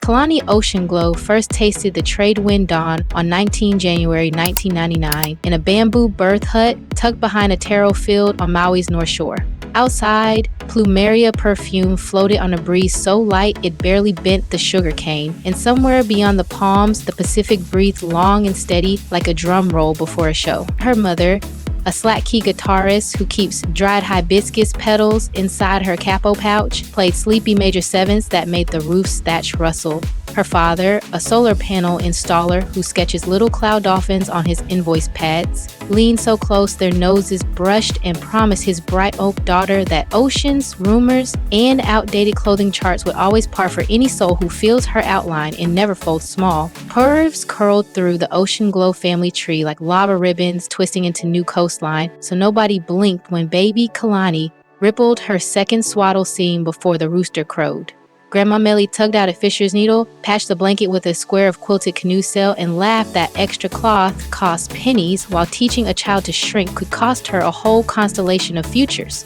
Kalani Oceanglow first tasted the trade wind dawn on 19 January 1999 in a bamboo berth hut tucked behind a taro field on Maui's North Shore. Outside, plumeria perfume floated on a breeze so light it barely bent the sugar cane, and somewhere beyond the palms, the Pacific breathed long and steady like a drum roll before a show. Her mother, a slack-key guitarist who keeps dried hibiscus petals inside her capo pouch, played sleepy major sevenths that made the roof's thatch rustle. Her father, a solar panel installer who sketches little cloud dolphins on his invoice pads, leaned so close their noses brushed and promised his bright oak daughter that oceans, rumors, and outdated clothing charts would always part for any soul who feels her outline and never folds small. Curves curled through the Oceanglow family tree like lava ribbons twisting into new coastline, so nobody blinked when baby Kalani rippled her second swaddle seam before the rooster crowed. Grandma Melly tugged out a fisher's needle, patched the blanket with a square of quilted canoe sail, and laughed that extra cloth cost pennies while teaching a child to shrink could cost her a whole constellation of futures.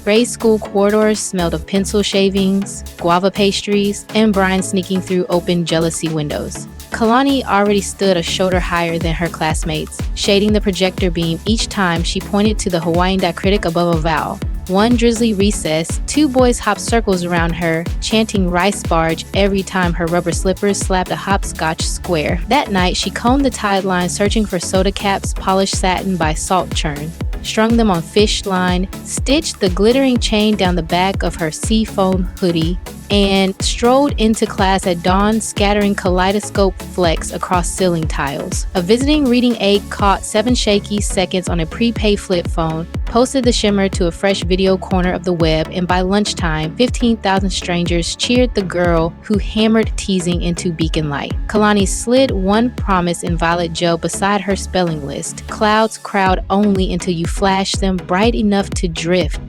Gray's school corridors smelled of pencil shavings, guava pastries, and brine sneaking through open jealousy windows. Kalani already stood a shoulder higher than her classmates, shading the projector beam each time she pointed to the Hawaiian diacritic above a vowel. One drizzly recess, two boys hopped circles around her, chanting rice barge every time her rubber slippers slapped a hopscotch square. That night, she combed the tide line searching for soda caps polished satin by salt churn, strung them on fish line, stitched the glittering chain down the back of her seafoam hoodie, and strolled into class at dawn, scattering kaleidoscope flecks across ceiling tiles. A visiting reading aide caught 7 shaky seconds on a prepaid flip phone, posted the shimmer to a fresh video corner of the web, and by lunchtime, 15,000 strangers cheered the girl who hammered teasing into beacon light. Kalani slid one promise in violet gel beside her spelling list. Clouds crowd only until you flash them bright enough to drift.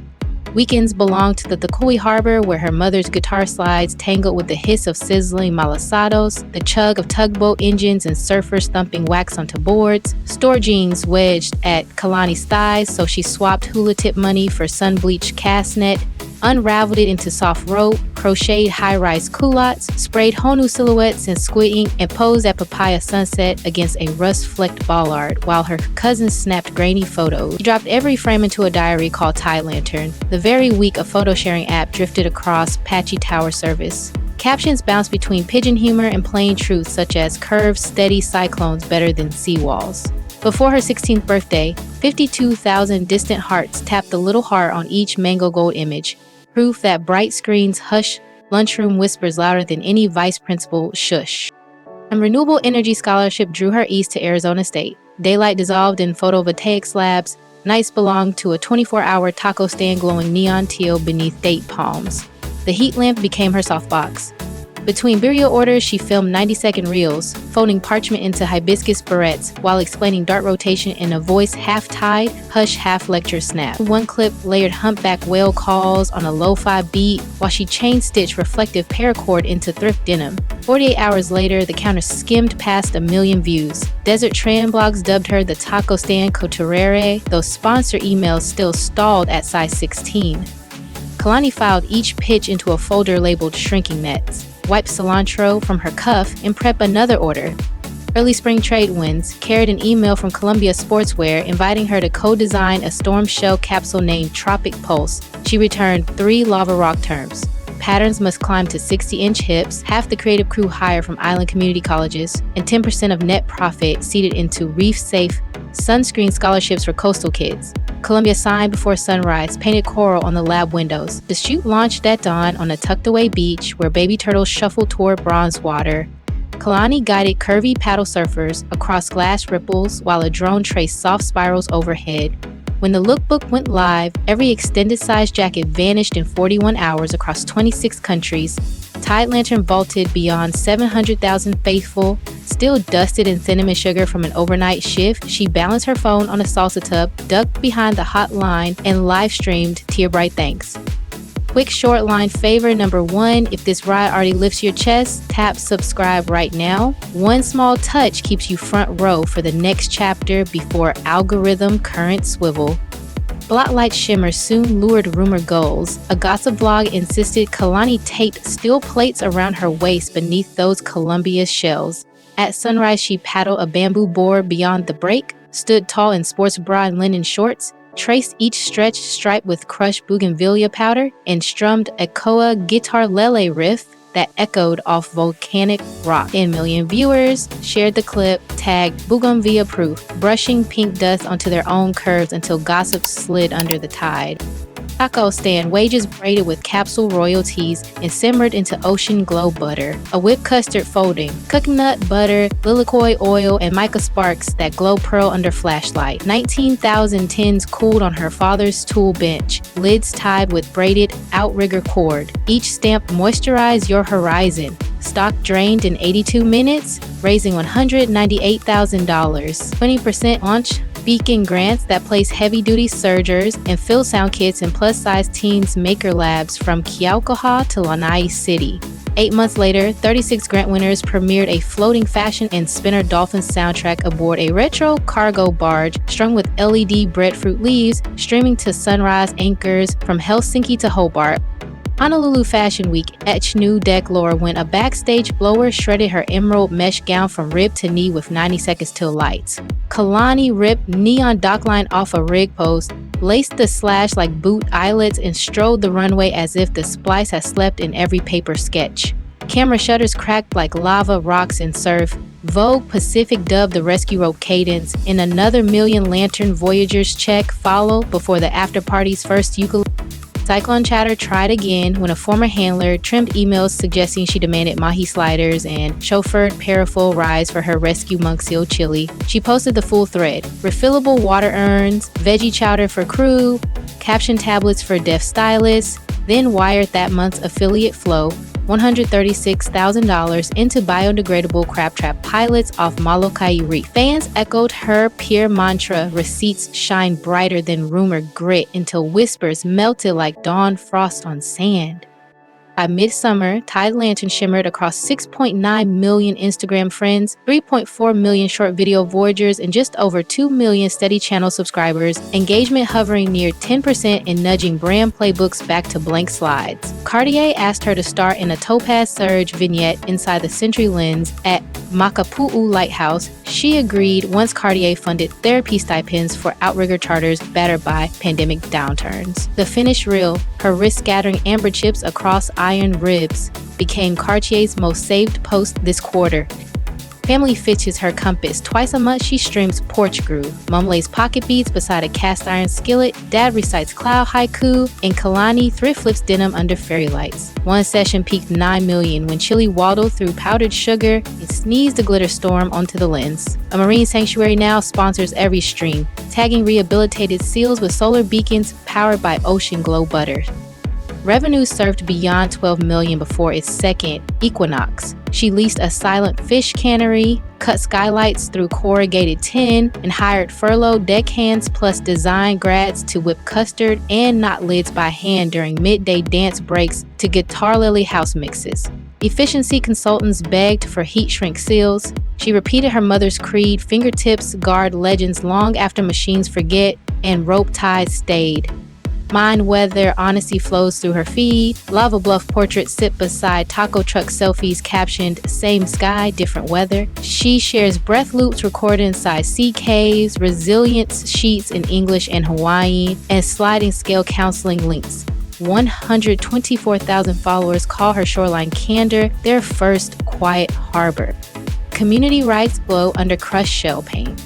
Weekends belonged to the Kauai harbor where her mother's guitar slides tangled with the hiss of sizzling malasados, the chug of tugboat engines and surfers thumping wax onto boards, store jeans wedged at Kalani's thighs so she swapped hula tip money for sun-bleached cast net, unraveled it into soft rope, crocheted high-rise culottes, sprayed Honu silhouettes in squid ink, and posed at papaya sunset against a rust-flecked bollard while her cousins snapped grainy photos. She dropped every frame into a diary called Tide Lantern. The very week a photo-sharing app drifted across patchy tower service. Captions bounced between pigeon humor and plain truth such as curved, steady cyclones better than seawalls. Before her 16th birthday, 52,000 distant hearts tapped the little heart on each mango gold image, proof that bright screens hush lunchroom whispers louder than any vice principal shush. A renewable energy scholarship drew her east to Arizona State. Daylight dissolved in photovoltaic slabs, nights belonged to a 24-hour taco stand glowing neon teal beneath date palms. The heat lamp became her softbox. Between burial orders, she filmed 90-second reels, folding parchment into hibiscus barrettes while explaining dart rotation in a voice half-tied, hush half-lecture snap. One clip layered humpback whale calls on a lo-fi beat while she chain-stitched reflective paracord into thrift denim. 48 hours later, the counter skimmed past 1 million views. Desert Tran blogs dubbed her the taco stand couture, though sponsor emails still stalled at size 16. Kalani filed each pitch into a folder labeled shrinking nets, wiped cilantro from her cuff, and prep another order. Early spring trade winds carried an email from Columbia Sportswear inviting her to co-design a storm shell capsule named Tropic Pulse. She returned 3 lava rock terms. Patterns must climb to 60-inch hips, half the creative crew hired from island community colleges, and 10% of net profit seeded into reef-safe sunscreen scholarships for coastal kids. Columbia signed before sunrise, painted coral on the lab windows. The shoot launched at dawn on a tucked-away beach where baby turtles shuffled toward bronze water. Kalani guided curvy paddle surfers across glass ripples while a drone traced soft spirals overhead. When the lookbook went live, every extended-size jacket vanished in 41 hours across 26 countries. Tide Lantern vaulted beyond 700,000 faithful. Still dusted in cinnamon sugar from an overnight shift, she balanced her phone on a salsa tub, ducked behind the hot line, and live-streamed Tear Bright Thanks. Quick short line favor number 1, if this ride already lifts your chest, tap subscribe right now. One small touch keeps you front row for the next chapter before algorithm current swivel. Spotlight shimmer soon lured rumor gulls. A gossip blog insisted Kalani taped steel plates around her waist beneath those Columbia shells. At sunrise, she paddled a bamboo board beyond the break, stood tall in sports bra and linen shorts, traced each stretched stripe with crushed bougainvillea powder, and strummed a koa guitar lele riff that echoed off volcanic rock. 10 million viewers shared the clip, tagged Bougainvillea proof, brushing pink dust onto their own curves until gossip slid under the tide. Taco stand wages braided with capsule royalties and simmered into Oceanglow butter. A whipped custard folding, coconut butter, lilikoi oil, and mica sparks that glow pearl under flashlight. 19,000 tins cooled on her father's tool bench, lids tied with braided outrigger cord. Each stamp moisturized your horizon. Stock drained in 82 minutes, raising $198,000. 20% launch Beacon grants that place heavy-duty surgers and fill sound kits in plus-size teens maker labs from Keaukaha to Lanai City. 8 months later, 36 grant winners premiered a floating fashion and spinner dolphin soundtrack aboard a retro cargo barge strung with LED breadfruit leaves, streaming to sunrise anchors from Helsinki to Hobart. Honolulu Fashion Week etched new decor when a backstage blower shredded her emerald mesh gown from rib to knee with 90 seconds till lights. Kalani ripped neon dockline off a rig post, laced the slash like boot eyelets, and strode the runway as if the splice had slept in every paper sketch. Camera shutters cracked like lava rocks in surf. Vogue Pacific dubbed the rescue rope cadence, and another million lantern Voyagers check followed before the after-party's first ukulele. Cyclone chatter tried again when a former handler trimmed emails suggesting she demanded mahi sliders and chauffeured parafull rides for her rescue monk seal chili. She posted the full thread: refillable water urns, veggie chowder for crew, caption tablets for deaf stylists, then wired that month's affiliate flow, $136,000 into biodegradable crab trap pilots off Molokai Reef. Fans echoed her pure mantra, receipts shine brighter than rumored grit, until whispers melted like dawn frost on sand. By midsummer, Tide Lantern shimmered across 6.9 million Instagram friends, 3.4 million short video voyagers, and just over 2 million steady channel subscribers, engagement hovering near 10% and nudging brand playbooks back to blank slides. Cartier asked her to star in a topaz surge vignette inside the Century Lens at Makapu'u Lighthouse. She agreed once Cartier funded therapy stipends for outrigger charters battered by pandemic downturns. The finish reel, her wrist scattering amber chips across iron ribs, became Cartier's most saved post this quarter. Family fetches her compass. Twice a month she streams Porch Groove. Mom lays pocket beads beside a cast iron skillet. Dad recites cloud haiku. And Kalani thrift flips denim under fairy lights. One session peaked 9 million when Chili waddled through powdered sugar and sneezed a glitter storm onto the lens. A marine sanctuary now sponsors every stream, tagging rehabilitated seals with solar beacons powered by Oceanglow butter. Revenue surged beyond 12 million before its second equinox. She leased a silent fish cannery, cut skylights through corrugated tin, and hired furloughed deckhands plus design grads to whip custard and knot lids by hand during midday dance breaks to guitar lily house mixes. Efficiency consultants begged for heat shrink seals. She repeated her mother's creed, fingertips guard legends long after machines forget, and rope ties stayed. Mind weather honesty flows through her feed. Lava Bluff portraits sit beside taco truck selfies captioned "Same sky, different weather." She shares breath loops recorded inside sea caves, resilience sheets in English and Hawaiian, and sliding scale counseling links. 124,000 followers call her shoreline candor their first quiet harbor. Community rights glow under crushed shell paint.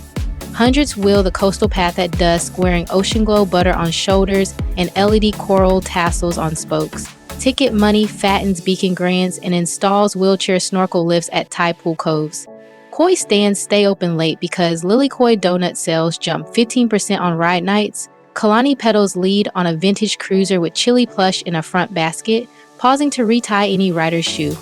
Hundreds wheel the coastal path at dusk, wearing Oceanglow butter on shoulders and LED coral tassels on spokes. Ticket money fattens beacon grants and installs wheelchair snorkel lifts at tide pool coves. Koi stands stay open late because Lilikoi donut sales jump 15% on ride nights. Kalani pedals lead on a vintage cruiser with chili plush in a front basket, pausing to retie any rider's shoe.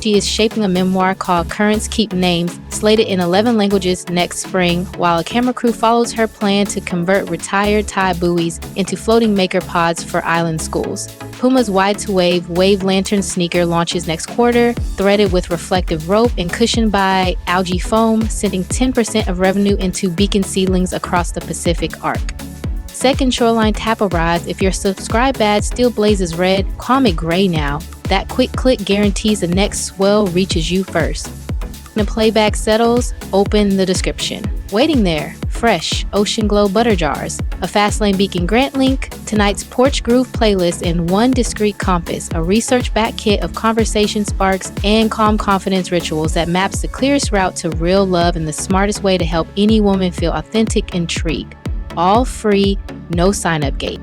She is shaping a memoir called Currents Keep Names, slated in 11 languages next spring, while a camera crew follows her plan to convert retired Thai buoys into floating maker pods for island schools. Puma's wide-to-wave wave lantern sneaker launches next quarter, threaded with reflective rope and cushioned by algae foam, sending 10% of revenue into beacon seedlings across the Pacific Arc. Second shoreline tap arrives. If your subscribe badge still blazes red, calm it gray now. That quick click guarantees the next swell reaches you first. When the playback settles, open the description. Waiting there, fresh Oceanglow butter jars, a Fastlane Beacon grant link, tonight's Porch Groove playlist in one discreet compass, a research-backed kit of conversation sparks and calm confidence rituals that maps the clearest route to real love and the smartest way to help any woman feel authentic and intrigued. All free, no sign-up gate.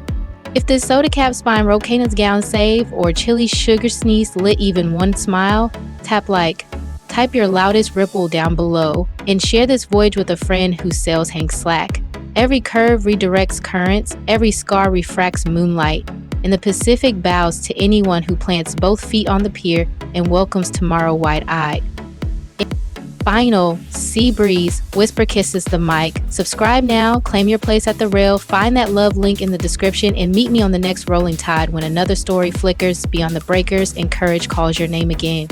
If this soda cap spine Rocana's gown save or chili sugar sneeze lit even one smile, tap like. Type your loudest ripple down below and share this voyage with a friend whose sails hang slack. Every curve redirects currents, every scar refracts moonlight, and the Pacific bows to anyone who plants both feet on the pier and welcomes tomorrow wide-eyed. Final, sea breeze, whisper kisses the mic. Subscribe now, claim your place at the rail, find that love link in the description, and meet me on the next rolling tide when another story flickers beyond the breakers and courage calls your name again.